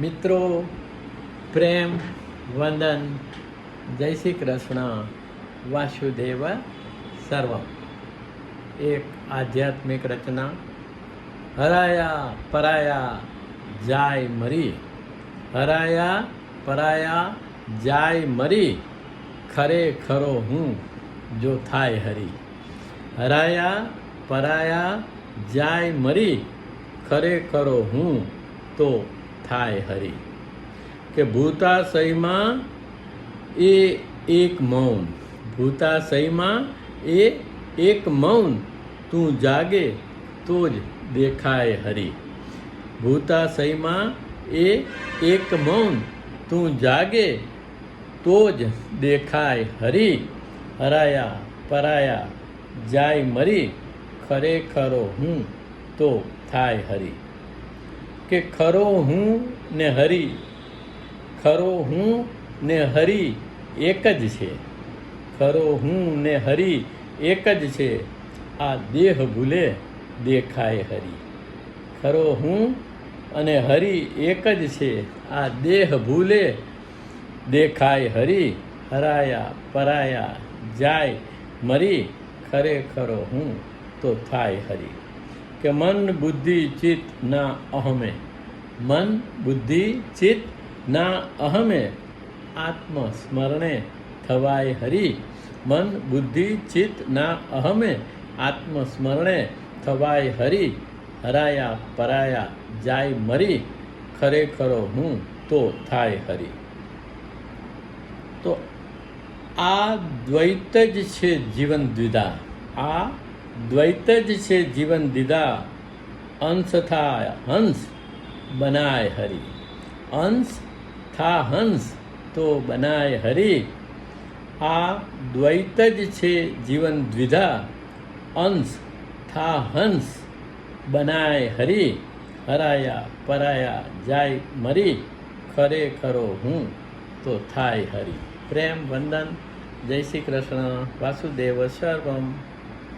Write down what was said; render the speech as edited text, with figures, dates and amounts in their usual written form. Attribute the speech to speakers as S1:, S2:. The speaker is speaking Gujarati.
S1: મિત્રો, પ્રેમ વંદન, જય શ્રી કૃષ્ણ, વાસુદેવ સર્વમ. એક આધ્યાત્મિક રચના. હરાયા પરાયા જાય મરી, હરાયા પરાયા જાય મરી, ખરેખરો હું જો થાય હરી. હરાયા પરાયા જાય મરી, ખરેખરો હું તો થાય હરી. કે ભૂતાશયમાં એ એક મૌન, ભૂતાશયમાં એ એક મૌન, તું જાગે તો જ દેખાય હરી. ભૂતાશયમાં એ એક મૌન, તું જાગે તો જ દેખાય હરી. હરાયા પરાયા જાય મરી, ખરેખરો હું તો થાય હરી. કે ખરો હું ને હરી, ખરો હું ને હરી એક જ છે. ખરો હું ને હરી એક જ છે, આ દેહ ભૂલે દેખાય હરી. ખરો હું અને હરી એક જ છે, આ દેહ ભૂલે દેખાય હરી. હરાયા પરાયા જાય મરી, ખરેખરો હું તો થાય હરી. કે મન બુદ્ધિ ચિત્ત ના અહમે, મન બુદ્ધિ ચિત્ત ના અહમે, આત્મસ્મરણે થવાય હરી. મન બુદ્ધિ ચિત્ત ના અહમે, આત્મસ્મરણે થવાય હરી. હરાયા પરાયા જાય મરી, ખરેખરો હું તો થાય હરી. તો આ દ્વૈત જ છે જીવન દ્વિધા, આ દ્વૈત જ છે જીવન દ્વિધા. અંશ થા હંસ બનાય હરી, અંશ થા હંસ તો બનાય હરી. આ દ્વૈત જ છે જીવન દ્વિધા, અંશ થા હંસ બનાય હરી. હરાયા પરાયા જાય મરી, ખરેખરો હું તો થાય હરી. પ્રેમ વંદન, જય શ્રી કૃષ્ણ, વાસુદેવ સર્વમ.